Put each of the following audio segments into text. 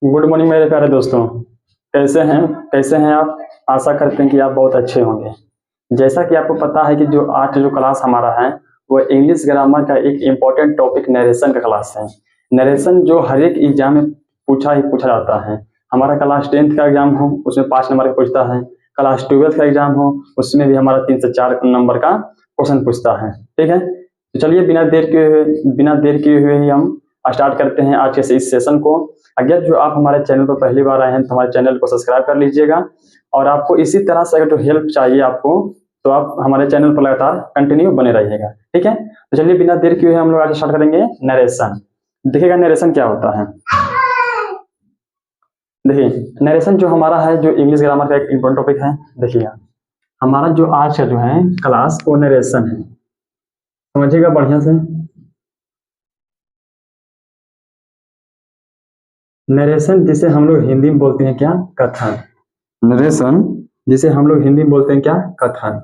Good morning मेरे प्यारे दोस्तों। कैसे हैं आप। आशा करते हैं कि आप बहुत अच्छे होंगे। जैसा कि आपको पता है कि जो आज जो क्लास हमारा है वो इंग्लिश ग्रामर का एक इम्पोर्टेंट टॉपिक नरेशन का क्लास है। नरेशन जो हर एक एग्जाम में पूछा जाता है। हमारा क्लास 10th का एग्जाम हो उसमें 5 नंबर का पूछता है। क्लास 12th का एग्जाम हो उसमें भी हमारा 3 से 4 नंबर का क्वेश्चन पूछता है। ठीक है, तो चलिए बिना देर किए हुए ही हम स्टार्ट करते हैं आज के इस सेशन को। अगर जो आप हमारे चैनल पर पहली बार आए हैं तो हमारे चैनल को सब्सक्राइब कर लीजिएगा। और आपको इसी तरह से अगर जो हेल्प चाहिए आपको तो आप हमारे चैनल पर लगातार कंटिन्यू बने रहिएगा। ठीक है, तो चलिए बिना देर किए हम लोग आज स्टार्ट करेंगे नरेशन। देखिएगा नरेशन क्या होता है। देखिए नरेशन जो हमारा है जो इंग्लिश ग्रामर का एक इम्पोर्टेंट टॉपिक है। देखिएगा हमारा जो आज का जो है क्लास वो नरेशन है। समझिएगा बढ़िया से। नरेशन जिसे हम लोग हिंदी में बोलते हैं क्या, कथन। नरेशन जिसे हम लोग हिंदी में बोलते हैं क्या, कथन।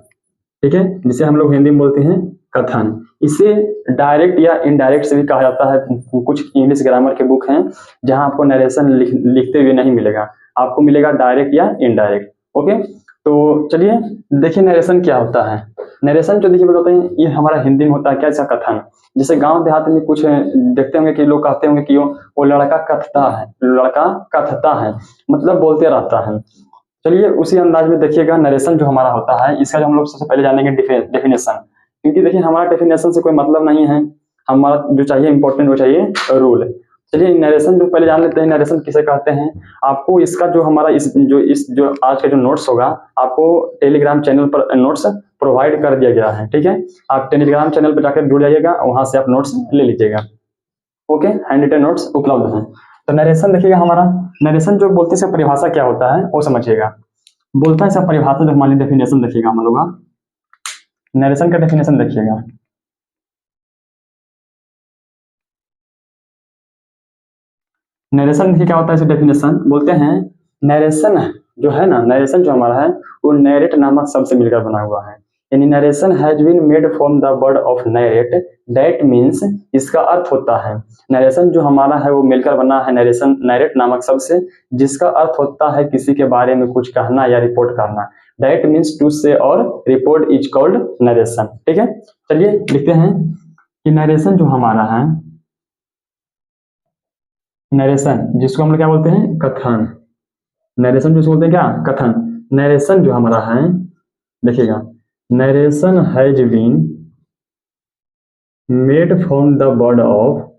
ठीक है, जिसे हम लोग हिंदी में बोलते हैं कथन। इसे डायरेक्ट या इनडायरेक्ट से भी कहा जाता है। कुछ इंग्लिश ग्रामर के बुक हैं जहां आपको नरेशन लिखते हुए नहीं मिलेगा, आपको मिलेगा डायरेक्ट या इनडायरेक्ट। ओके, तो चलिए देखिए नरेशन क्या होता है। नरेशन जो देखिए बताते हैं ये हमारा हिंदी में होता है क्या, ऐसा कथन। जैसे गांव देहात में कुछ देखते होंगे कि लोग कहते होंगे कि वो लड़का कथता है, मतलब बोलते रहता है। चलिए उसी अंदाज में देखिएगा नरेशन जो हमारा होता है इसका जो हम लोग सबसे पहले जानेंगे डेफिनेशन। क्योंकि देखिए हमारा डेफिनेशन से कोई मतलब नहीं है, हमारा जो चाहिए इंपॉर्टेंट वो चाहिए रूल। चलिए नरेशन जो पहले जान लेते हैं नरेशन किसे कहते हैं। आपको इसका जो हमारा इस जो आज का जो नोट्स होगा आपको टेलीग्राम चैनल पर नोट्स प्रोवाइड कर दिया गया है। ठीक है, आप टेलीग्राम चैनल पर जाकर जुड़ जाइएगा, वहां से आप नोट्स ले लीजिएगा। ओके, हैंड रिटन नोट्स उपलब्ध हैं। तो नरेशन देखिएगा हमारा नरेशन जो बोलते हैं परिभाषा क्या होता है वो समझिएगा। बोलता है सब परिभाषा जो हमारी डेफिनेशन देखिएगा हम लोग नरेशन का डेफिनेशन देखिएगा। नरेशन देखिए क्या होता है, इसे डेफिनेशन बोलते हैं। नरेशन जो है ना, नरेशन जो हमारा है वो नैरेट नामक शब्द से मिलकर बना हुआ है। यानी narration has been made from the word of narrate, that means इसका अर्थ होता है। नरेशन जो हमारा है वो मिलकर बना है नरेशन नैरेट नामक शब्द से, जिसका अर्थ होता है किसी के बारे में कुछ कहना या रिपोर्ट करना। दैट मीन्स टू से और रिपोर्ट इज कॉल्ड नरेशन। ठीक है, चलिए लिखते हैं कि नरेशन जो हमारा है, नरेशन जिसको हम लोग क्या बोलते हैं, कथन। नरेशन जिसको बोलते हैं क्या, कथन। नरेशन जो हमारा है देखिएगा, narration has been made from the word of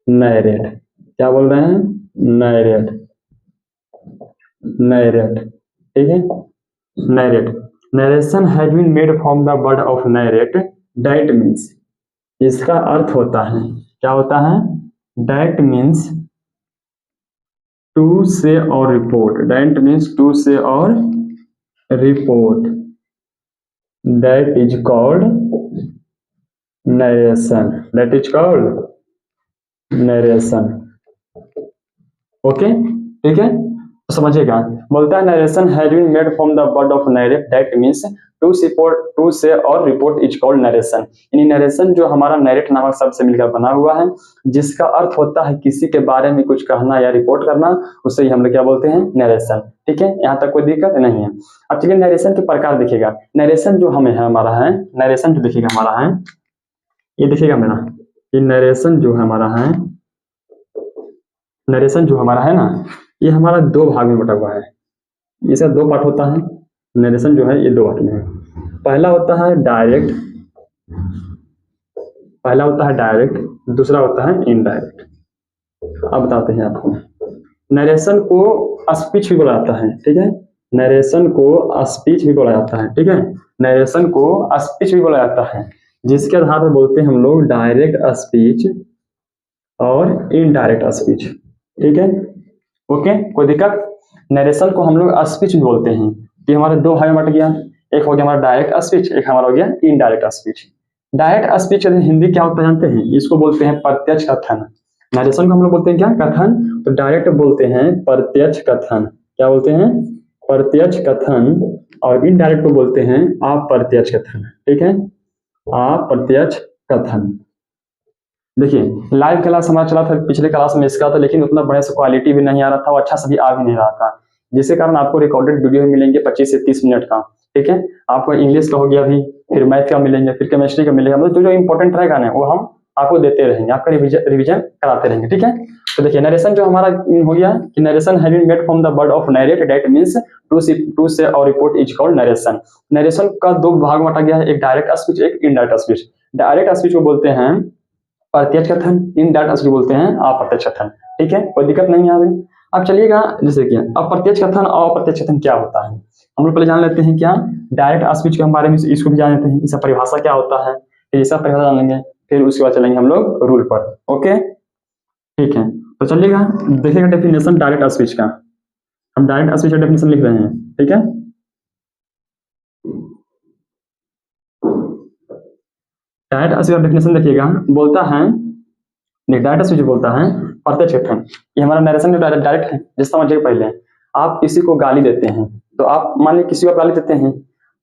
narrate. क्या बोल रहे हैं, नैरेट। ठीक है, narrate. Narration has been made from the word of narrate, that means इसका अर्थ होता है, क्या होता है, दैट मीन्स टू से और report. That means to say और report, that is called narration. Okay, ठीक है, तो समझिएगा। बोलता है narration has been made from the word of narrate, that means to say और रिपोर्ट इज कॉल्ड नरेशन। यानी नरेशन जो हमारा नरेट नामक शब्द से मिलकर बना हुआ है, जिसका अर्थ होता है किसी के बारे में कुछ कहना या रिपोर्ट करना, उसे ही हम लोग क्या बोलते हैं, नरेशन। ठीक है, यहाँ तक कोई दिक्कत नहीं है। अब चलिए नरेशन के प्रकार देखिएगा। नरेशन जो हमें है हमारा है, नरेशन जो देखिएगा हमारा है, ये देखिएगा मेरा, ये नरेशन जो हमारा है, नरेशन जो हमारा है ना, ये हमारा दो भाग में बटा हुआ है। इसका दो पार्ट होता है। नरेशन जो है ये दो पार्ट में है। पहला होता है डायरेक्ट, दूसरा होता है इनडायरेक्ट। अब बताते हैं आपको। नरेशन को स्पीच भी बोला जाता है। ठीक है, नरेशन को स्पीच भी बोला जाता है। ठीक है, नरेशन को स्पीच भी बोला जाता है, जिसके आधार पर बोलते हैं हम लोग डायरेक्ट स्पीच और इनडायरेक्ट स्पीच। ठीक है, ओके, कोई दिक्कत। नरेशन को हम लोग स्पीच भी बोलते हैं। ये हमारे दो भाग में बट गया, एक हो गया हमारा डायरेक्ट स्पीच, एक हमारा हो गया indirect speech. Direct speech Hindi क्या होता है जानते हैं, इसको बोलते हैं प्रत्यक्ष कथन। नरेशन को हम लोग बोलते हैं क्या, कथन। तो डायरेक्ट बोलते हैं प्रत्यक्ष कथन। क्या बोलते हैं, प्रत्यक्ष कथन। और इनडायरेक्ट को बोलते हैं अप्रत्यक्ष कथन। ठीक है, अप्रत्यक्ष कथन। देखिए लाइव क्लास हमारा चला था पिछले क्लास में इसका, तो लेकिन उतना बढ़िया से क्वालिटी भी नहीं आ रहा था और अच्छा से भी आ भी नहीं रहा था, जिसके कारण आपको रिकॉर्डेड वीडियो मिलेंगे 25 से 30 मिनट का। ठीक है, आपको इंग्लिश का हो गया अभी, फिर मैथ का मिलेंगे, फिर केमिस्ट्री का मिलेगा, मतलब जो इंपॉर्टेंट रहेगा ना वो हम आपको देते रहेंगे, आपका रिविजन कराते रहेंगे। ठीक है, तो देखिए नरेशन जो हमारा हो गया कि narration having made from the word of narrate, that means to say और report is called narration. Narration का दो भाग बांटा गया है, एक डायरेक्ट स्पीच, एक इनडायरेक्ट स्पीच। डायरेक्ट स्पीच को बोलते हैं प्रत्यक्ष कथन, इनडायरेक्ट स्पीच बोलते हैं अप्रत्यक्ष कथन। ठीक है, कोई दिक्कत नहीं है। अब चलिएगा जैसे कि अप्रत्यक्ष कथन और अप्रत्यक्ष कथन क्या होता है, हम लोग पहले जान लेते हैं क्या डायरेक्ट स्पीच के बारे में, इसको भी जान लेते हैं, इसका परिभाषा क्या होता है, फिर इसका परिभाषा जान लेंगे, फिर उसके बाद चलेंगे हम लोग रूल पर। ओके ठीक है, तो चलिएगा देखिएगा डेफिनेशन डायरेक्ट स्पीच का। हम डायरेक्ट स्पीच का डेफिनेशन लिख रहे हैं। ठीक है, डायरेक्ट स्पीच का डेफिनेशन देखिएगा, बोलता है डायरेक्ट स्पीच बोलता है प्रत्यक्ष कथन। ये हमारा नरेशन डायरेक्ट है, जिस समझिए पहले आप किसी को गाली देते हैं, तो आप मान लीजिए किसी को गाली देते हैं,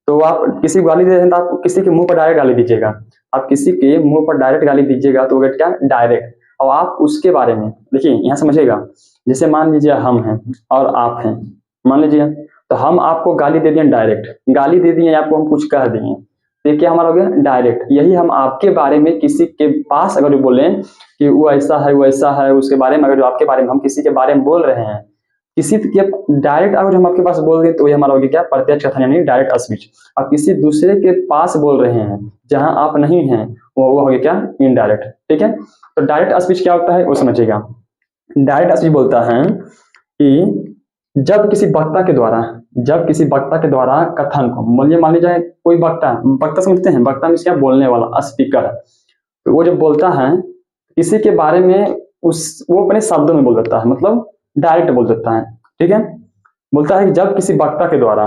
तो आप किसी को गाली दे रहे हैं तो आप किसी के मुंह पर डायरेक्ट गाली दीजिएगा, आप किसी के मुंह पर डायरेक्ट गाली दीजिएगा तो वो क्या डायरेक्ट। और आप उसके बारे में देखिए यहाँ समझिएगा, जैसे मान लीजिए हम हैं और आप हैं, मान लीजिए, तो हम आपको गाली दे दिए डायरेक्ट, गाली दे दिए आपको, हम कुछ कह दिए, तो क्या हमारा हो गया डायरेक्ट। यही हम आपके बारे में किसी के पास अगर बोले कि वो ऐसा है वो ऐसा है, उसके बारे में अगर जो आपके बारे में हम किसी के बारे में बोल रहे हैं, किसी के डायरेक्ट अगर हम आपके पास बोल दें तो ये हमारा हो गया क्या प्रत्यक्ष कथन यानी डायरेक्ट स्पीच। अब किसी दूसरे के पास बोल रहे हैं जहां आप नहीं हैं, वो हो गया क्या इनडायरेक्ट। ठीक है, तो डायरेक्ट स्पीच क्या होता है वो समझिएगा। डायरेक्ट स्पीच बोलता है कि जब किसी वक्ता के द्वारा कथन को, मान लीजिए कोई वक्ता समझते हैं, वक्ता में क्या बोलने वाला स्पीकर, तो वो जब बोलता है किसी के बारे में वो अपने शब्दों में बोल देता है, मतलब डायरेक्ट बोल देता है। ठीक है, बोलता है कि जब किसी वक्ता के द्वारा,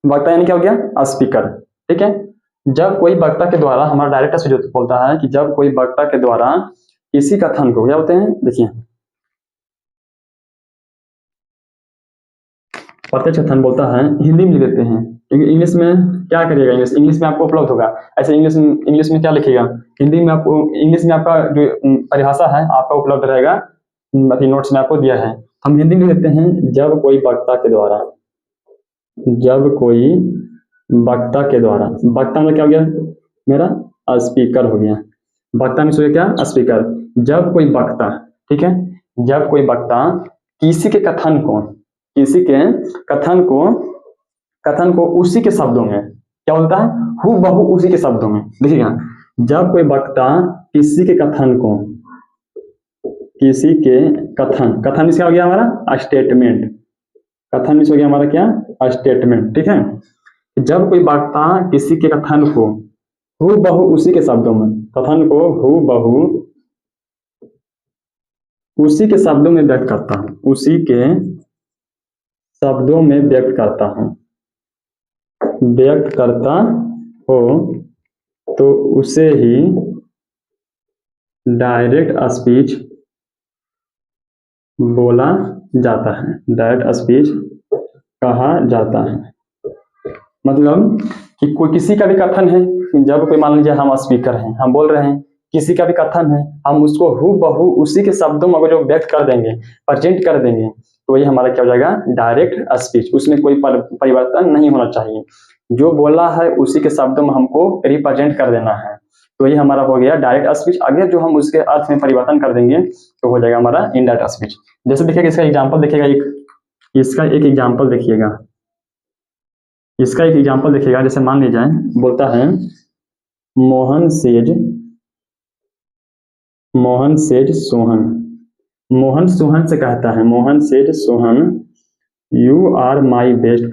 वक्ता यानी क्या हो गया स्पीकर। ठीक है, जब कोई वक्ता के द्वारा, हमारा डायरेक्ट स्पीच बोलता है कि जब कोई वक्ता के द्वारा किसी कथन को क्या बोलते हैं, देखिए प्रत्यक्ष कथन बोलता है, हिंदी में लिख देते हैं क्योंकि इंग्लिश में क्या करिएगा, इंग्लिश में आपको उपलब्ध होगा, ऐसे इंग्लिश में क्या लिखिएगा, हिंदी में आपको, इंग्लिश में आपका जो परिभाषा है आपका उपलब्ध रहेगा, नोट्स में आपको दिया है। हम हिंदी में लिखते हैं जब कोई वक्ता के द्वारा, वक्ता में क्या हो गया मेरा स्पीकर हो गया, वक्ता में सो क्या स्पीकर। जब कोई वक्ता, ठीक है, जब कोई वक्ता किसी के कथन को उसी के शब्दों में क्या बोलता है, हूबहू उसी के शब्दों में। देखिएगा, जब कोई वक्ता किसी के कथन क्या हो गया हमारा स्टेटमेंट, कथन हो गया हमारा क्या स्टेटमेंट। ठीक है, जब कोई वक्ता किसी के कथन को हूबहू उसी के शब्दों में, कथन को हूबहू उसी के शब्दों में व्यक्त करता हूं, उसी के शब्दों में व्यक्त करता हो, तो उसे ही डायरेक्ट स्पीच बोला जाता है, डायरेक्ट स्पीच कहा जाता है। मतलब कि कोई किसी का भी कथन है, जब कोई मान लीजिए हम स्पीकर हैं, हम बोल रहे हैं, किसी का भी कथन है, हम उसको हूबहू उसी के शब्दों में अगर जो व्यक्त कर देंगे, प्रेजेंट कर देंगे, तो ये हमारा क्या हो जाएगा डायरेक्ट स्पीच। उसमें कोई परिवर्तन नहीं होना चाहिए, जो बोला है उसी के शब्दों में हमको रिप्रेजेंट कर देना है, तो ये हमारा हो गया डायरेक्ट स्पीच। अगर जो हम उसके अर्थ में परिवर्तन कर देंगे तो हो जाएगा हमारा इनडायरेक्ट स्पीच। जैसे देखिएगा इसका एग्जाम्पल देखिएगा, इसका एक एग्जाम्पल देखिएगा, जैसे मान लीजिए बोलता है मोहन सेज सोहन से कहता है, Mohan says Sohan you are my best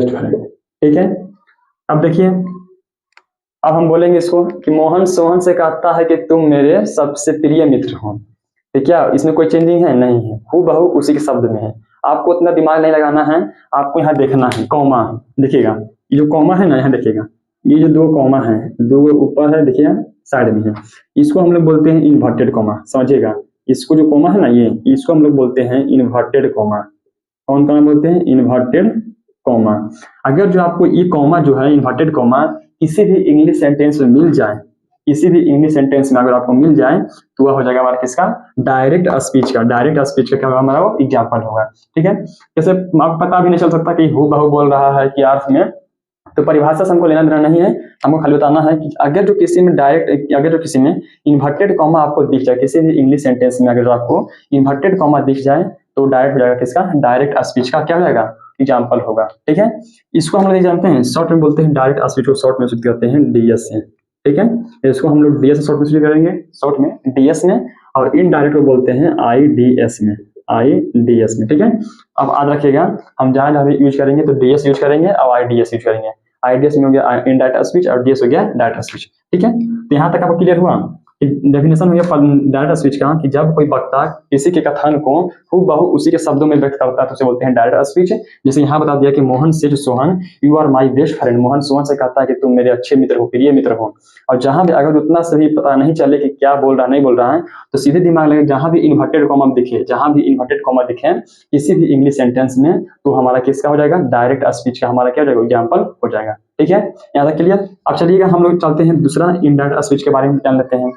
friend, ठीक है। अब देखिए, अब हम बोलेंगे इसको कि मोहन सोहन से कहता है कि तुम मेरे सबसे प्रिय मित्र हो, तो क्या इसमें कोई चेंजिंग है, नहीं है, हूबहू उसी के शब्द में है। आपको उतना दिमाग नहीं लगाना है, आपको यहाँ देखना है कॉमा, देखिएगा ये जो कॉमा है ना, यहाँ देखिएगा ये जो दो कॉमा है, दो ऊपर है, देखिए साइड में है, इसको हम लोग बोलते हैं इन्वर्टेड कॉमा, समझिएगा। इसको जो कॉमा है ना, ये इसको हम लोग बोलते हैं इन्वर्टेड कॉमा। कौन बोलते हैं, इन्वर्टेड कॉमा। अगर जो आपको ये कॉमा जो है इन्वर्टेड कॉमा किसी भी इंग्लिश सेंटेंस में मिल जाए, किसी भी इंग्लिश सेंटेंस में अगर आपको मिल जाए तो वह हो जाएगा हमारा किसका, डायरेक्ट स्पीच का। डायरेक्ट स्पीच का क्या होगा हमारा, वो एग्जाम्पल होगा। ठीक है, जैसे आपको पता भी नहीं चल सकता कि हु बहु बोल रहा है कि अर्थ में, तो परिभाषा से हमको लेना देना नहीं है, हमको खाली बताना है कि अगर जो किसी में डायरेक्ट, अगर जो किसी में इन्वर्टेड कॉमा आपको दिख जाए, किसी भी इंग्लिश सेंटेंस में अगर जो आपको इन्वर्टेड कॉमा दिख जाए तो डायरेक्ट हो जाएगा किसका, डायरेक्ट स्पीच का क्या हो जाएगा, एग्जाम्पल होगा। ठीक है, इसको हम लोग जानते हैं, शॉर्ट में बोलते हैं डायरेक्ट स्पीच को, शॉर्ट में सूचित करते हैं डीएस से। ठीक है, इसको हम लोग डीएस से शॉर्ट में सूचित करेंगे, शॉर्ट में डीएस में, और इनडायरेक्ट को बोलते हैं आईडीएस में, आईडीएस में। ठीक है, अब याद रखिएगा, हम जहां जहां भी यूज करेंगे तो डीएस यूज करेंगे और आईडीएस यूज करेंगे। आईडीएस में हो गया इनडायरेक्ट स्पीच और डीएस हो गया डायरेक्ट स्पीच। ठीक है, तो यहाँ तक आपको क्लियर हुआ। डेफिनेशन हो गया डायरेक्ट स्पीच का कि जब कोई वक्ता किसी के कथन को हूबहू उसी के शब्दों में व्यक्त करता है तो उसे बोलते हैं डायरेक्ट स्पीच। जैसे यहाँ बता दिया कि मोहन से Sohan you are my best friend, Mohan Sohan से कहता है कि तुम मेरे अच्छे मित्र हो, प्रिय मित्र हो। और जहां भी अगर उतना से भी पता नहीं चले कि क्या बोल रहा नहीं बोल रहा है तो सीधे दिमाग लगे जहां भी इन्वर्टेड कॉमा दिखे, जहां भी इन्वर्टेड कॉमा दिखे किसी भी इंग्लिश सेंटेंस में तो हमारा किसका हो जाएगा, डायरेक्ट स्पीच का हमारा क्या हो जाएगा, एग्जाम्पल हो जाएगा। ठीक है, यहाँ तक क्लियर। अब चलिएगा हम लोग चलते हैं दूसरा इनडायरेक्ट स्पीच के बारे में जान लेते हैं।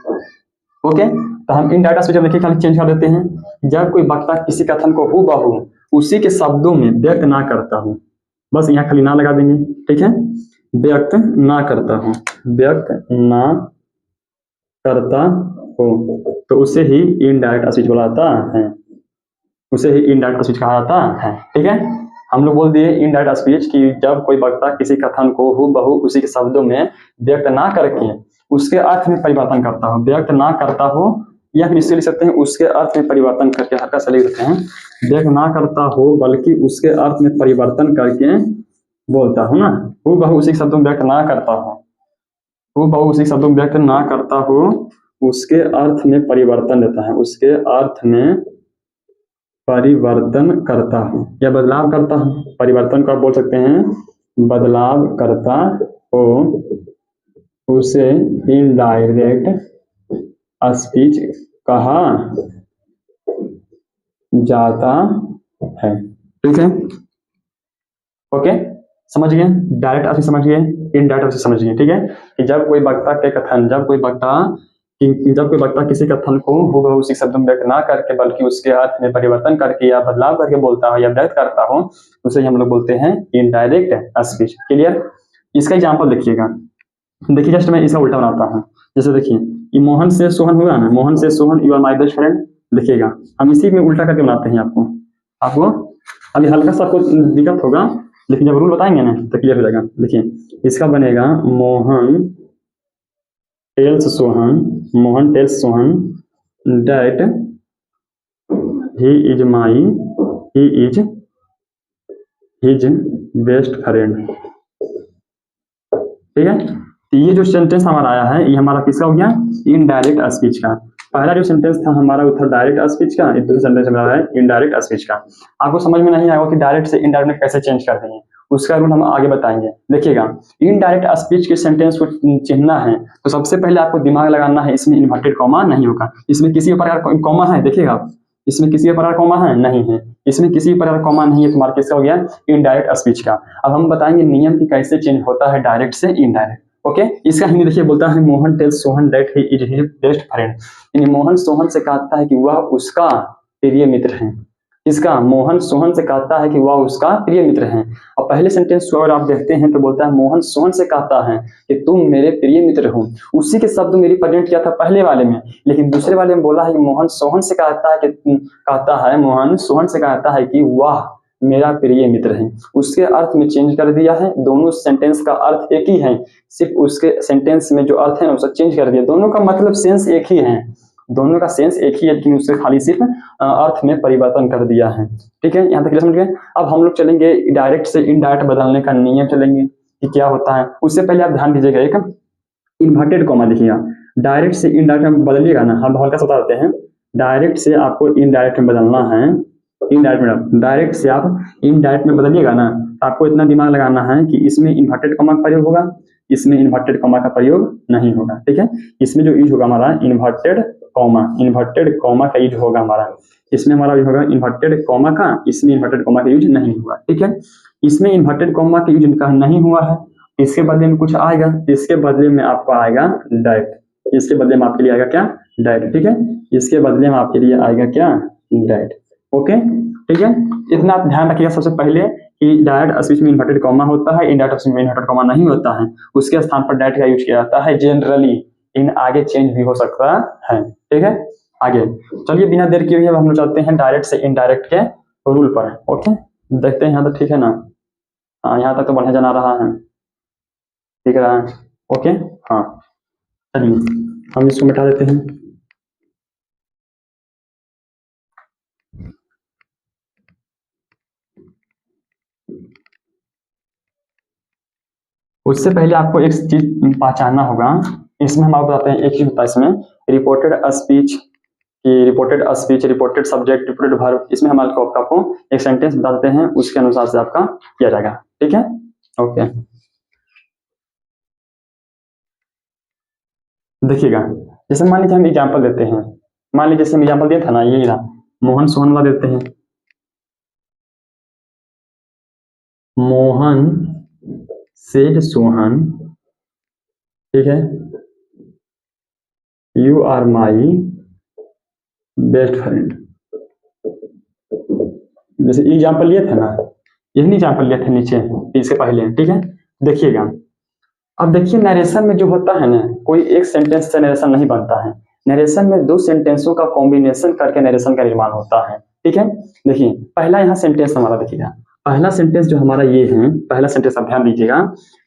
ओके, तो हम इनडायरेक्ट स्पीच देखिए खाली चेंज कर देते हैं, जब कोई वक्ता किसी कथन को हूबहू उसी के शब्दों में व्यक्त ना करता हूं, बस यहाँ खाली ना लगा देंगे। ठीक है, व्यक्त ना करता हूं, व्यक्त ना करता हो तो उसे ही इनडायरेक्ट स्पीच बोला जाता है, उसे ही इनडायरेक्ट स्पीच कहा जाता है। ठीक है, हम लोग बोल दिए इनडायरेक्ट स्पीच कि जब कोई वक्ता किसी कथन को हूबहू उसी के शब्दों में व्यक्त ना करके उसके अर्थ में परिवर्तन करता हो, व्यक्त ना करता हो, या फिर इससे लिख सकते हैं उसके अर्थ में परिवर्तन करके, हल्का सा लिख सकते हैं, व्यक्त ना करता हो बल्कि उसके अर्थ में परिवर्तन करके बोलता हो ना, हूबहू उसी शब्दों में व्यक्त ना करता हो, हूबहू उसी शब्दों में व्यक्त ना करता हो, उसके अर्थ में परिवर्तन देता है, उसके अर्थ में परिवर्तन करता हो या बदलाव करता हो, परिवर्तन को आप बोल सकते हैं बदलाव करता हो, उसे इनडायरेक्ट स्पीच कहा जाता है। ठीक है, ओके, समझ गए, डायरेक्ट स्पीच समझ गए, इनडायरेक्ट स्पीच समझ गए। ठीक है, कि जब कोई वक्ता के कथन, जब कोई वक्ता किसी कथन को हूबहू उसी शब्द में व्यक्त ना करके बल्कि उसके अर्थ में परिवर्तन करके या बदलाव करके बोलता हो या व्यक्त करता हो उसे हम लोग बोलते हैं इनडायरेक्ट स्पीच। क्लियर, इसका एग्जांपल देखिएगा, देखिए जस्ट मैं इसका उल्टा बनाता हूँ। जैसे देखिए ये मोहन से सोहन हुआ ना, मोहन से Sohan you are my best friend, देखिएगा हम इसी में उल्टा करके बनाते हैं। आपको अभी हल्का सा आपको दिक्कत होगा लेकिन जब रूल बताएंगे ना तो क्लियर हो जाएगा। देखिए इसका बनेगा Mohan tells Sohan, Mohan tells Sohan that he is his best friend. ठीक है, तो ये जो सेंटेंस हमारा आया है ये हमारा किसका हो गया, इनडायरेक्ट स्पीच का। पहला जो सेंटेंस था हमारा वो था डायरेक्ट स्पीच का, दूसरा सेंटेंस हमारा है इनडायरेक्ट स्पीच का। आपको समझ में नहीं आएगा कि डायरेक्ट से इनडायरेक्ट में कैसे चेंज कर देंगे, उसका रूल हम आगे बताएंगे। देखिएगा इनडायरेक्ट स्पीच के सेंटेंस को चिन्हना है तो सबसे पहले आपको दिमाग लगाना है, इसमें इन्वर्टेड कॉमा नहीं होगा, इसमें किसी प्रकार कॉमा है, देखिएगा इसमें किसी प्रकार कॉमा है नहीं है, इसमें किसी प्रकार कॉमा नहीं है, तुम्हारा किसका हो गया, इनडायरेक्ट स्पीच का। अब हम बताएंगे नियम की कैसे चेंज होता है डायरेक्ट से इनडायरेक्ट। ओके, इसका हिंदी देखिए बोलता है Mohan tells Sohan that he is his best friend, यानी मोहन सोहन से कहता है कि वह उसका प्रिय मित्र है। इसका मोहन सोहन से कहता है कि वह उसका प्रिय मित्र है। और पहले सेंटेंस को अगर आप देखते हैं तो बोलता है मोहन सोहन से कहता है कि तुम मेरे प्रिय मित्र हो, उसी के शब्द मेरी प्रेजेंट किया था पहले वाले में, लेकिन दूसरे वाले में बोला है कि मोहन सोहन से कहता है कि मोहन सोहन से कहता है कि वह मेरा प्रिय मित्र है। उसके अर्थ में चेंज कर दिया है, दोनों सेंटेंस का अर्थ एक ही है, सिर्फ उसके सेंटेंस में जो अर्थ है उसको चेंज कर दिया, दोनों का मतलब सेंस एक ही है, दोनों का सेंस एक ही है लेकिन उससे खाली सिर्फ अर्थ में परिवर्तन कर दिया है। ठीक है, यहाँ तक समझ गए। अब हम लोग चलेंगे डायरेक्ट से इनडायरेक्ट बदलने का नियम चलेंगे कि क्या होता है। उससे पहले आप ध्यान दीजिएगा, एक इन्वर्टेड कॉमा देखिएगा, डायरेक्ट से इनडायरेक्ट में बदलिएगा ना, हम हल्का सा बता देते हैं, डायरेक्ट से आपको इनडायरेक्ट में बदलना है, इनडायरेक्ट में डायरेक्ट से आप इनडायरेक्ट में बदलिएगा ना, आपको इतना दिमाग लगाना है कि इसमें इन्वर्टेड कॉमा का प्रयोग होगा, इसमें इन्वर्टेड कॉमा का प्रयोग नहीं होगा। ठीक है, इसमें जो यूज होगा हमारा इन्वर्टेड कॉमा का यूज होगा हमारा, इसमें हमारा यूज होगा इन्वर्टेड कॉमा का, इसमें इन्वर्टेड कॉमा का यूज नहीं हुआ। ठीक है, इसमें इन्वर्टेड कॉमा का यूज नहीं हुआ है इसके बदले में कुछ आएगा, इसके बदले में आपको आएगा डाइट। इसके बदले में आपके लिए आएगा क्या? डाइट। ठीक है, इसके बदले में आपके लिए आएगा क्या? डाइट। ओके, ठीक है, इतना आप ध्यान रखिएगा सबसे पहले कि डायरेक्ट स्पीच में इन्वर्टेड कॉमा होता है, इनडायरेक्ट स्पीच में इन्वर्टेड कॉमा नहीं होता है, उसके स्थान पर डायरेक्ट का यूज किया जाता है जनरली। इन आगे चेंज भी हो सकता है। ठीक है, आगे चलिए बिना देर किए हुए हम लोग चलते हैं डायरेक्ट से इनडायरेक्ट के रूल पर। ओके, देखते हैं यहाँ तक ठीक है ना? हाँ, यहाँ तक तो बढ़िया जना रहा है, दिख रहा है। ओके, हाँ चलिए हम इसको मिटा देते हैं। उससे पहले आपको एक चीज पहचानना होगा, इसमें हम आपको बताते हैं एक चीज होता है इसमें, रिपोर्टेड स्पीच की, reported speech, reported subject, reported verb, इसमें हम आपको एक सेंटेंस बता देते हैं, उसके अनुसार से आपका किया जाएगा। ठीक है, ओके देखिएगा, जैसे मान लीजिए हम एग्जाम्पल देते हैं, मान लीजिए जैसे हम एग्जाम्पल दिया था ना, यही रहा, मोहन सोहन वाला देते हैं, मोहन सेड सोहन, ठीक है, you are my best friend. जैसे एग्जाम्पल लिए थे ना, यही एग्जाम्पल लिए थे नीचे इसके पहले। ठीक है, देखिएगा, अब देखिए नरेशन में जो होता है ना, कोई एक सेंटेंस से नरेशन नहीं बनता है, नरेशन में दो सेंटेंसों का कॉम्बिनेशन करके नरेशन का निर्माण होता है। ठीक है, देखिए पहला यहाँ सेंटेंस हमारा देखिएगा, पहला सेंटेंस जो हमारा ये है, पहला सेंटेंस आप ध्यान दीजिएगा,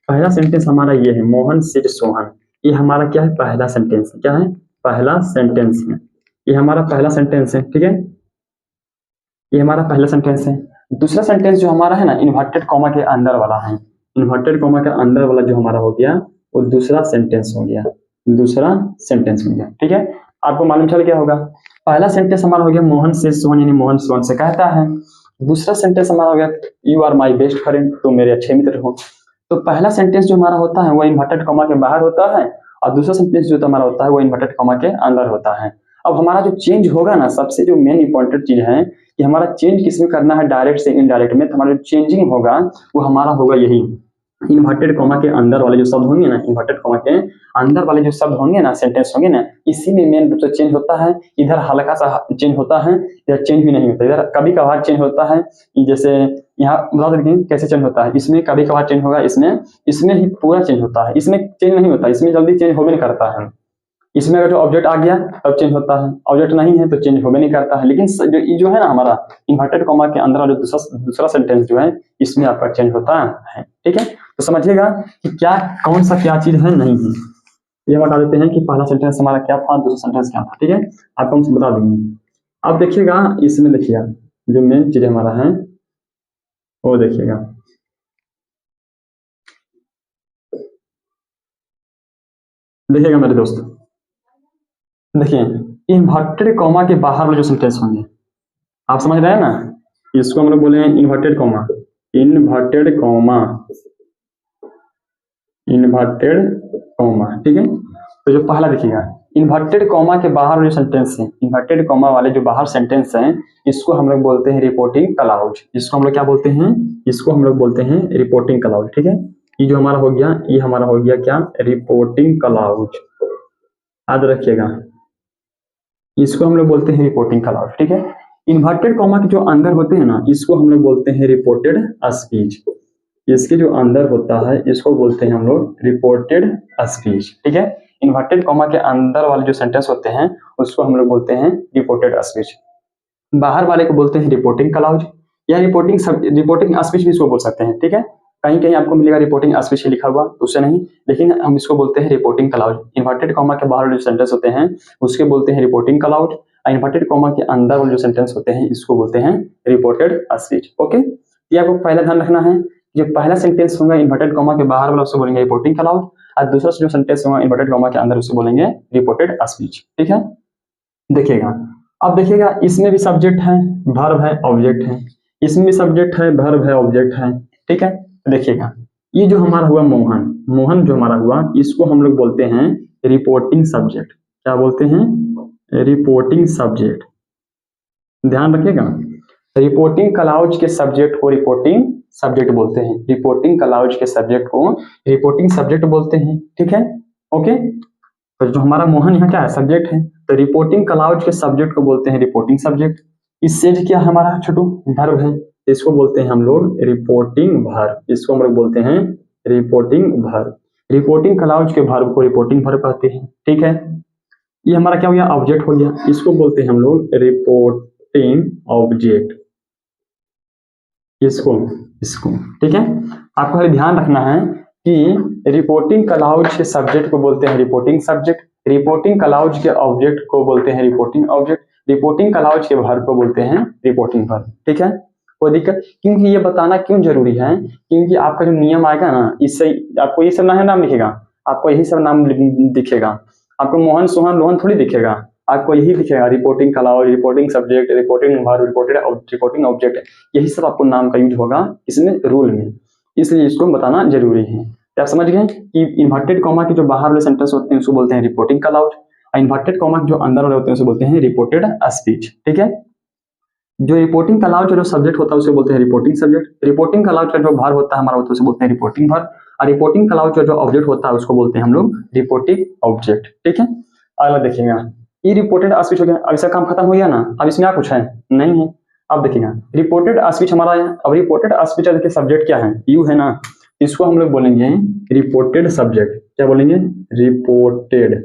पहला सेंटेंस हमारा ये है, मोहन सेड सोहन, ये हमारा क्या है? पहला सेंटेंस। क्या है? पहला सेंटेंस है, ये हमारा पहला सेंटेंस है। ठीक है, ये हमारा पहला सेंटेंस है। दूसरा सेंटेंस जो हमारा है ना, इन्वर्टेड कॉमा के अंदर वाला है, इन्वर्टेड कॉमा के अंदर वाला जो हमारा हो गया वो दूसरा सेंटेंस हो गया, दूसरा सेंटेंस हो गया। ठीक है, आपको मालूम चल गया होगा, पहला सेंटेंस हमारा हो गया मोहन से सोहन, यानी मोहन सोहन से कहता है। दूसरा सेंटेंस हमारा हो गया you are my best friend, तुम मेरे अच्छे मित्र हो। तो पहला सेंटेंस जो हमारा होता है वो इन्वर्टेड कॉमा के बाहर होता है, और दूसरा सेंटेंस जो हमारा होता है वो इन्वर्टेड कॉमा के अंदर होता है। अब हमारा जो चेंज होगा ना, सबसे जो मेन इंपॉर्टेंट चीज है कि हमारा चेंज किसमें करना है, डायरेक्ट से इनडायरेक्ट में। तो हमारा जो चेंजिंग होगा वो हमारा होगा यही, इन्वर्टेड कॉमा के अंदर वाले जो शब्द होंगे ना, इन्वर्टेड कॉमा के अंदर वाले जो शब्द होंगे ना, सेंटेंस होंगे ना, इसी में मेन रूप से चेंज होता है। इधर हल्का सा चेंज होता है, इधर चेंज भी नहीं होता, इधर कभी कभार चेंज होता है। जैसे यहाँ बता देते हैं कैसे चेंज होता है, इसमें कभी कभार चेंज होगा, इसमें ही पूरा चेंज होता है, इसमें चेंज नहीं होता, इसमें जल्दी चेंज हो भी नहीं करता है। इसमें अगर जो ऑब्जेक्ट आ गया तब चेंज होता है, ऑब्जेक्ट नहीं है तो चेंज हो भी नहीं करता है। लेकिन जो है ना हमारा इन्वर्टेड कॉमा के अंदर जो दूसरा सेंटेंस जो है, इसमें आपका चेंज होता है। ठीक है, तो समझिएगा कि क्या कौन सा क्या चीज है, नहीं है। ये बता देते हैं कि पहला सेंटेंस हमारा क्या था, दूसरा सेंटेंस क्या था। ठीक है, आपको हम बता देंगे। अब देखिएगा, इसमें देखिएगा जो मेन चीज हमारा है वो देखिएगा, देखिएगा मेरे दोस्त, देखिए इन्वर्टेड कॉमा के बाहर वाले जो सेंटेंस होंगे, आप समझ रहे हैं ना, इसको हम लोग बोले हैं inverted comma, inverted comma, inverted comma. ठीक है, तो जो पहला देखिएगा, इन्वर्टेड कॉमा के बाहर जो सेंटेंस है, इन्वर्टेड कॉमा वाले जो बाहर सेंटेंस हैं, इसको हम लोग बोलते हैं रिपोर्टिंग क्लाउज। इसको हम लोग क्या बोलते हैं? इसको हम लोग बोलते हैं रिपोर्टिंग क्लाउज। ठीक है, ये जो हमारा हो गया, ये हमारा हो गया क्या? Reporting clause. याद रखिएगा, इसको हम लोग बोलते हैं रिपोर्टिंग क्लाउज। ठीक है, इन्वर्टेड कॉमा के जो अंदर होते हैं ना, इसको हम लोग बोलते हैं रिपोर्टेड स्पीच। इसके जो अंदर होता है इसको बोलते हैं हम लोग रिपोर्टेड स्पीच। ठीक है, इन्वर्टेड कॉमा के अंदर वाले जो सेंटेंस होते हैं उसको हम लोग बोलते हैं रिपोर्टेड स्पीच, बाहर वाले को बोलते हैं रिपोर्टिंग क्लाउज या रिपोर्टिंग स्पीच भी इसको बोल सकते हैं। ठीक है, कहीं कहीं आपको मिलेगा रिपोर्टिंग स्पीच लिखा हुआ, उससे नहीं, लेकिन हम इसको बोलते हैं रिपोर्टिंग क्लाउज। इन्वर्टेड कॉमा के बाहर जो सेंटेंस होते हैं उसके बोलते हैं रिपोर्टिंग क्लाउज, इन्वर्टेड कॉमा के अंदर वाले जो सेंटेंस होते हैं इसको बोलते हैं रिपोर्टेड स्पीच। ओके, ये आपको पहला ध्यान रखना है, जो पहला सेंटेंस होगा इन्वर्टेड कॉमा के बाहर वाला उसको बोलेंगे रिपोर्टिंग क्लाउज, और दूसरा जो सेंटेंस होगा इन्वर्टेड कॉमा के अंदर उसको बोलेंगे रिपोर्टेड स्पीच। ठीक है, देखिएगा, अब देखिएगा इसमें भी सब्जेक्ट है, वर्ब है, ऑब्जेक्ट है, इसमें भी सब्जेक्ट है, वर्ब है, ऑब्जेक्ट है। ठीक है, देखिएगा ये जो हमारा हुआ मोहन, मोहन जो हमारा हुआ इसको हम लोग बोलते हैं रिपोर्टिंग सब्जेक्ट। क्या बोलते हैं? Reporting subject. ध्यान रखिएगा, रिपोर्टिंग क्लाउज के सब्जेक्ट को रिपोर्टिंग सब्जेक्ट बोलते हैं। रिपोर्टिंग क्लाउज के सब्जेक्ट को रिपोर्टिंग सब्जेक्ट बोलते हैं, ठीक है, ओके। तो जो हमारा मोहन यहाँ क्या है, सब्जेक्ट है, तो रिपोर्टिंग क्लाउज के सब्जेक्ट को बोलते हैं रिपोर्टिंग सब्जेक्ट। इससे क्या हमारा छोटू वर्ब है, इसको बोलते हैं हम लोग रिपोर्टिंग वर्ब, इसको हम लोग बोलते हैं रिपोर्टिंग वर्ब। रिपोर्टिंग क्लाउज के वर्ब को रिपोर्टिंग वर्ब कहते हैं, ठीक है। ये हमारा क्या हो गया, ऑब्जेक्ट हो गया, इसको बोलते हैं हम लोग रिपोर्टिंग ऑब्जेक्ट, इसको इसको ठीक है। आपको खाली ध्यान रखना है कि रिपोर्टिंग क्लाउज के सब्जेक्ट को बोलते हैं रिपोर्टिंग सब्जेक्ट, रिपोर्टिंग क्लाउज के ऑब्जेक्ट को बोलते हैं रिपोर्टिंग ऑब्जेक्ट, रिपोर्टिंग क्लाउज के वर्ब को बोलते हैं रिपोर्टिंग वर्ब, ठीक है। कोई दिक्कत, क्योंकि ये बताना क्यों जरूरी है, क्योंकि आपका जो नियम आएगा ना, इससे आपको ये सब नाम लिखेगा, आपको यही सब नाम दिखेगा, आपको मोहन सोहन रोहन थोड़ी दिखेगा, आपको यही दिखेगा, reporting clause, reporting subject, reporting verb, reporting object, यही सब आपको नाम का यूज होगा इसमें रूल में, इसलिए इसको बताना जरूरी है। क्या समझ गए कि इन्वर्टेड कॉमा के जो बाहर वाले सेंटेंस होते हैं उसको बोलते हैं रिपोर्टिंग क्लाउज, और इन्वर्टेड कॉमा जो अंदर वाले होते हैं उसको बोलते हैं रिपोर्टेड स्पीच, ठीक है। जो रिपोर्टिंग क्लाउज का जो सब्जेक्ट होता है उसे बोलते हैं रिपोर्टिंग सब्जेक्ट, रिपोर्टिंग क्लाउज का जो वर्ब होता है हमारा होता है उसे बोलते हैं रिपोर्टिंग वर्ब, और रिपोर्टिंग क्लाउज का जो ऑब्जेक्ट होता है उसको बोलते हैं हम लोग रिपोर्टिंग ऑब्जेक्ट, ठीक है। अगला देखिएगा, ये रिपोर्टेड स्पीच हो गया, अब इसका काम खत्म हो गया ना, अब इसमें क्या कुछ है नहीं है। अब देखिएगा रिपोर्टेड स्पीच हमारा है, अब रिपोर्टेड स्पीच देखिए सब्जेक्ट क्या है, यू है ना, इसको हम लोग बोलेंगे रिपोर्टेड सब्जेक्ट, क्या बोलेंगे, रिपोर्टेड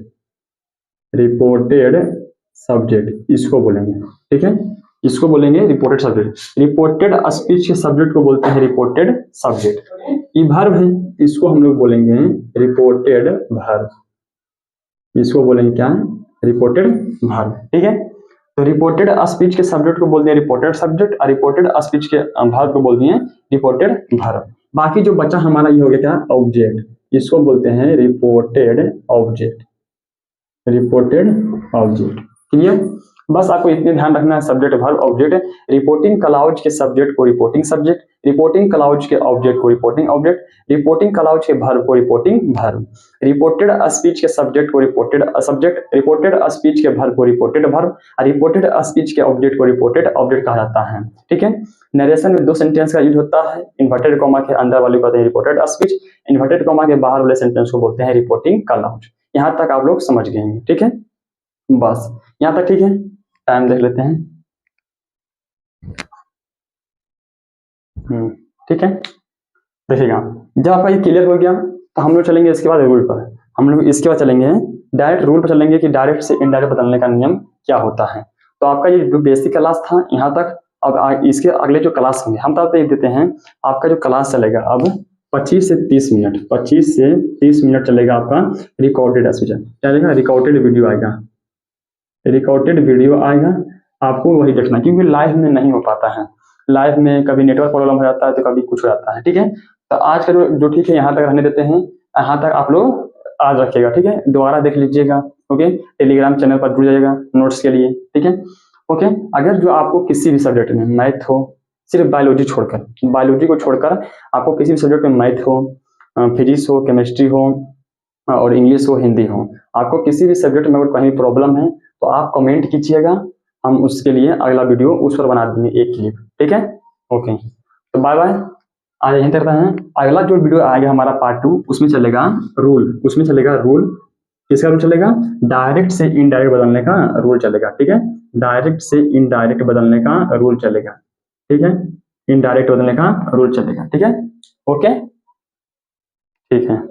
सब्जेक्ट, इसको बोलेंगे, ठीक है, इसको बोलेंगे रिपोर्टेड सब्जेक्ट। रिपोर्टेड स्पीच के सब्जेक्ट को बोलते हैं रिपोर्टेड सब्जेक्ट। ये वर्ब है, इसको हम लोग बोलेंगे रिपोर्टेड वर्ब, इसको बोलेंगे क्या, रिपोर्टेड वर्ब, ठीक है। तो रिपोर्टेड स्पीच के सब्जेक्ट को बोलते हैं रिपोर्टेड सब्जेक्ट, और रिपोर्टेड स्पीच के वर्ब को बोलते हैं रिपोर्टेड वर्ब। बाकी जो बचा हमारा ये हो गया क्या, ऑब्जेक्ट, इसको बोलते हैं reported object, reported object, clear. बस आपको इतने ध्यान रखना है, subject verb object, reporting clause के सब्जेक्ट को रिपोर्टिंग सब्जेक्ट, रिपोर्टिंग क्लाउज के ऑब्जेक्ट को रिपोर्टिंग ऑब्जेक्ट, रिपोर्टिंग क्लाउज के वर्ब को रिपोर्टिंग वर्ब, रिपोर्टेड स्पीच के सब्जेक्ट को रिपोर्टेड सब्जेक्ट, रिपोर्टेड स्पीच के वर्ब को रिपोर्टेड वर्ब, रिपोर्टेड स्पीच के ऑब्जेक्ट को रिपोर्टेड ऑब्जेक्ट कहा जाता है, ठीक है। नरेशन में दो सेंटेंस का यूज होता है, इन्वर्टेड कॉमा के अंदर वाले को कहते हैं रिपोर्टेड स्पीच, इन्वर्टेड कॉमा के बाहर वाले सेंटेंस को बोलते हैं रिपोर्टिंग क्लाउज। यहाँ तक आप लोग समझ गए हैं, ठीक है, बस यहाँ तक ठीक है। टाइम देख लेते हैं, ठीक है। देखिएगा जब आपका ये क्लियर हो गया तो हम लोग चलेंगे इसके बाद रूल पर, हम लोग इसके बाद चलेंगे डायरेक्ट रूल पर चलेंगे कि डायरेक्ट से इनडायरेक्ट बदलने का नियम क्या होता है। तो आपका ये जो बेसिक क्लास था यहाँ तक, अब इसके अगले जो क्लास होंगे हम तो देते हैं, आपका जो क्लास चलेगा अब 25 से 30 मिनट, 25 से 30 मिनट चलेगा आपका रिकॉर्डेड स्पीच, क्या आएगा, रिकॉर्डेड वीडियो आएगा, रिकॉर्डेड वीडियो आएगा, आपको वही देखना, क्योंकि लाइव में नहीं हो पाता है, लाइव में कभी नेटवर्क प्रॉब्लम हो जाता है तो कभी कुछ हो जाता है, ठीक है। तो आज का जो ठीक है यहाँ तक रहने देते हैं, यहाँ तक आप लोग आज रखिएगा, ठीक है, दोबारा देख लीजिएगा, ओके। टेलीग्राम चैनल पर जुड़ जाइएगा नोट्स के लिए, ठीक है, ओके। अगर जो आपको किसी भी सब्जेक्ट में मैथ हो, सिर्फ बायोलॉजी छोड़कर, बायोलॉजी को छोड़कर आपको किसी भी सब्जेक्ट में मैथ हो, फिजिक्स हो, केमिस्ट्री हो और इंग्लिश हो, हिंदी हो, आपको किसी भी सब्जेक्ट में अगर कहीं प्रॉब्लम है तो आप कमेंट कीजिएगा, हम उसके लिए अगला वीडियो उस पर बना देंगे एक क्लिप, ठीक है, ओके। तो बाय बाय, आज यहीं तक हैं। अगला जो वीडियो आएगा हमारा पार्ट 2, उसमें चलेगा रूल, उसमें चलेगा रूल, किसका रूल चलेगा, डायरेक्ट से इनडायरेक्ट बदलने का रूल चलेगा, ठीक है, डायरेक्ट से इनडायरेक्ट बदलने का रूल चलेगा, ठीक है, इनडायरेक्ट बदलने का रूल चलेगा, ठीक है, ओके, ठीक है।